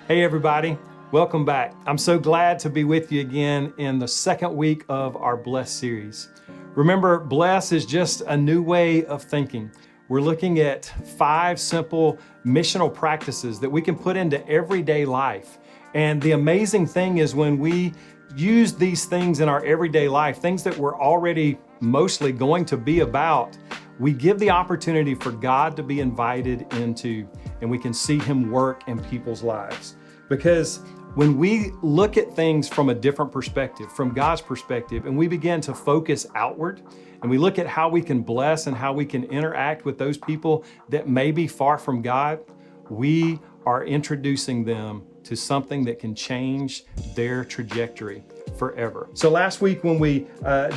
Hey everybody, welcome back. I'm so glad to be with you again in the second week of our B.L.E.S.S series. Remember, B.L.E.S.S is just a new way of thinking. We're looking at 5 simple missional practices that we can put into everyday life. And the amazing thing is when we use these things in our everyday life, things that we're already mostly going to be about, we give the opportunity for God to be invited into, and we can see Him work in people's lives. Because when we look at things from a different perspective, from God's perspective, and we begin to focus outward, and we look at how we can bless and how we can interact with those people that may be far from God, we are introducing them to something that can change their trajectory forever. So last week when we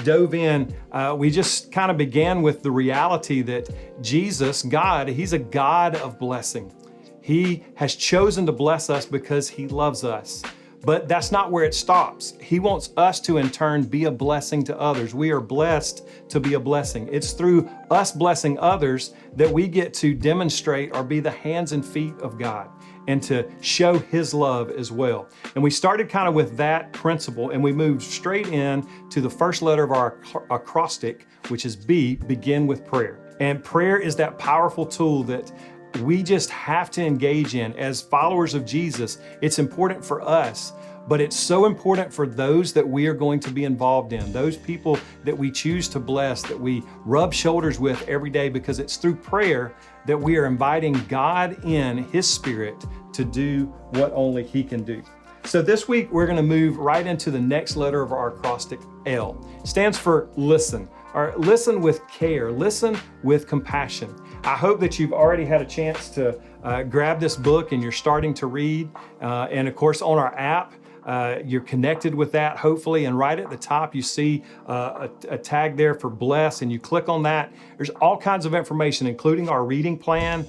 dove in, we just kind of began with the reality that Jesus, God, He's a God of blessing. He has chosen to bless us because He loves us. But that's not where it stops. He wants us to, in turn, be a blessing to others. We are blessed to be a blessing. It's through us blessing others that we get to demonstrate or be the hands and feet of God and to show His love as well. And we started kind of with that principle, and we moved straight in to the first letter of our acrostic, which is B, begin with prayer. And prayer is that powerful tool that we just have to engage in. As followers of Jesus, it's important for us, but it's so important for those that we are going to be involved in, those people that we choose to bless, that we rub shoulders with every day, because it's through prayer that we are inviting God in His Spirit to do what only He can do. So this week, we're going to move right into the next letter of our acrostic, L. It stands for listen, or listen with care, listen with compassion. I hope that you've already had a chance to grab this book and you're starting to read. And of course, on our app, you're connected with that, hopefully. And right at the top, you see a tag there for B.L.E.S.S, and you click on that. There's all kinds of information, including our reading plan,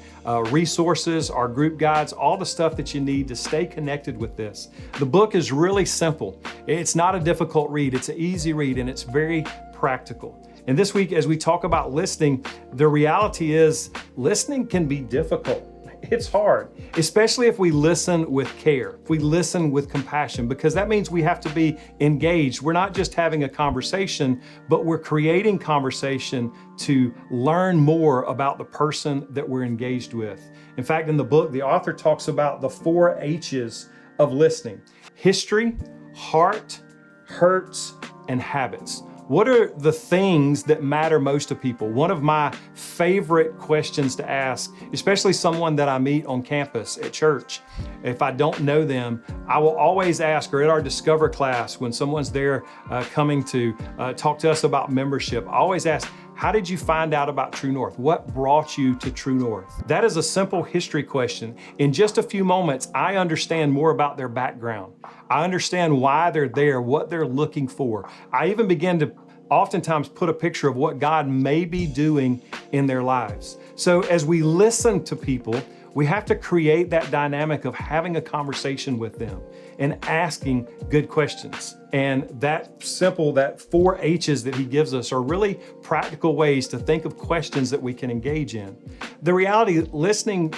resources, our group guides, all the stuff that you need to stay connected with this. The book is really simple. It's not a difficult read. It's an easy read, and it's very practical. And this week, as we talk about listening, the reality is listening can be difficult. It's hard, especially if we listen with care, if we listen with compassion, because that means we have to be engaged. We're not just having a conversation, but we're creating conversation to learn more about the person that we're engaged with. In fact, in the book, the author talks about the 4 H's of listening: history, heart, hurts, and habits. What are the things that matter most to people? One of my favorite questions to ask, especially someone that I meet on campus at church, if I don't know them, I will always ask, or at our Discover class, when someone's there coming to talk to us about membership, I always ask, how did you find out about True North? What brought you to True North? That is a simple history question. In just a few moments, I understand more about their background. I understand why they're there, what they're looking for. I even begin to oftentimes put a picture of what God may be doing in their lives. So as we listen to people, we have to create that dynamic of having a conversation with them and asking good questions. And that 4 H's that he gives us are really practical ways to think of questions that we can engage in. The reality, listening,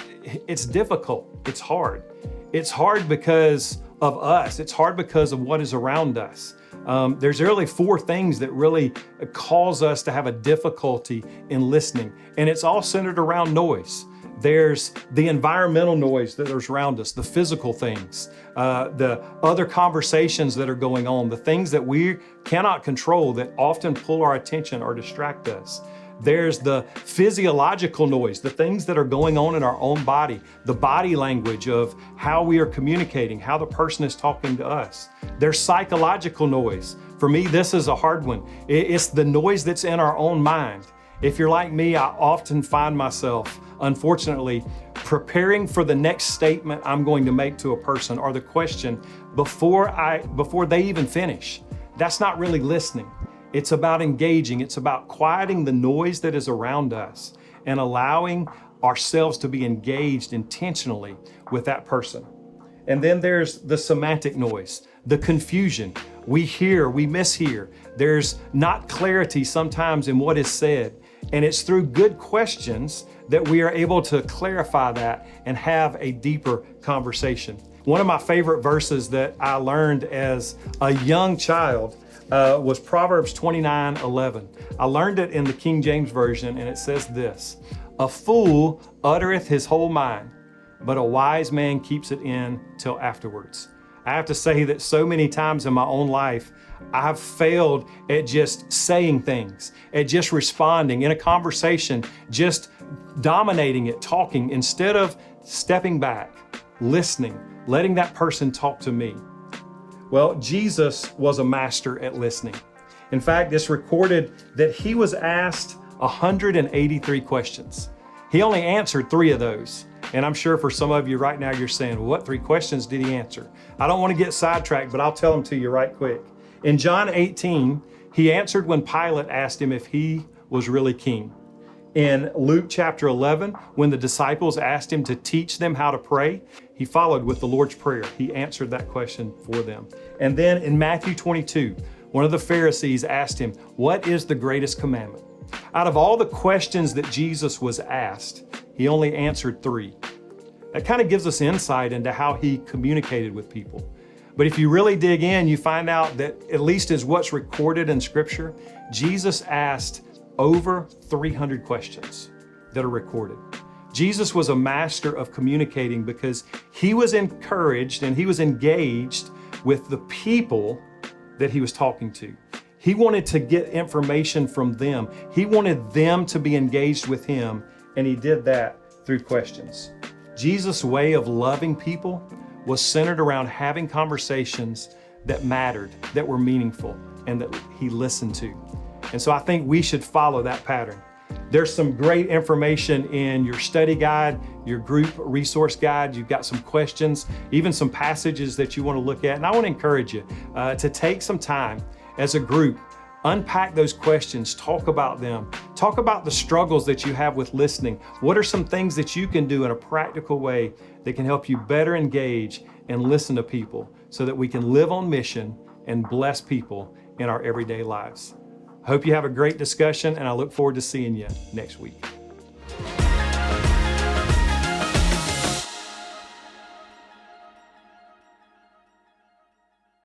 it's difficult. It's hard. It's hard because of us. It's hard because of what is around us. There's really 4 things that really cause us to have a difficulty in listening. And it's all centered around noise. There's the environmental noise that is around us, the physical things, the other conversations that are going on, the things that we cannot control that often pull our attention or distract us. There's the physiological noise, the things that are going on in our own body, the body language of how we are communicating, how the person is talking to us. There's psychological noise. For me, this is a hard one. It's the noise that's in our own mind. If you're like me, I often find myself, unfortunately, preparing for the next statement I'm going to make to a person or the question before they even finish. That's not really listening. It's about engaging. It's about quieting the noise that is around us and allowing ourselves to be engaged intentionally with that person. And then there's the semantic noise, the confusion. We hear, we mishear. There's not clarity sometimes in what is said. And it's through good questions that we are able to clarify that and have a deeper conversation. One of my favorite verses that I learned as a young child was Proverbs 29:11. I learned it in the King James Version, and it says this: "A fool uttereth his whole mind, but a wise man keeps it in till afterwards." I have to say that so many times in my own life, I've failed at just saying things, at just responding in a conversation, just dominating it, talking, instead of stepping back, listening, letting that person talk to me. Well, Jesus was a master at listening. In fact, it's recorded that he was asked 183 questions. He only answered 3 of those. And I'm sure for some of you right now, you're saying, well, what 3 questions did he answer? I don't want to get sidetracked, but I'll tell them to you right quick. In John 18, he answered when Pilate asked him if he was really king. In Luke chapter 11, when the disciples asked him to teach them how to pray, he followed with the Lord's Prayer. He answered that question for them. And then in Matthew 22, one of the Pharisees asked him, what is the greatest commandment? Out of all the questions that Jesus was asked, he only answered 3. That kind of gives us insight into how he communicated with people. But if you really dig in, you find out that, at least as what's recorded in Scripture, Jesus asked over 300 questions that are recorded. Jesus was a master of communicating because he was encouraged and he was engaged with the people that he was talking to. He wanted to get information from them. He wanted them to be engaged with him, and he did that through questions. Jesus' way of loving people was centered around having conversations that mattered, that were meaningful, and that he listened to. And so I think we should follow that pattern. There's some great information in your study guide, your group resource guide. You've got some questions, even some passages that you want to look at. And I want to encourage you to take some time as a group, unpack those questions, talk about them, talk about the struggles that you have with listening. What are some things that you can do in a practical way that can help you better engage and listen to people so that we can live on mission and bless people in our everyday lives? I hope you have a great discussion, and I look forward to seeing you next week.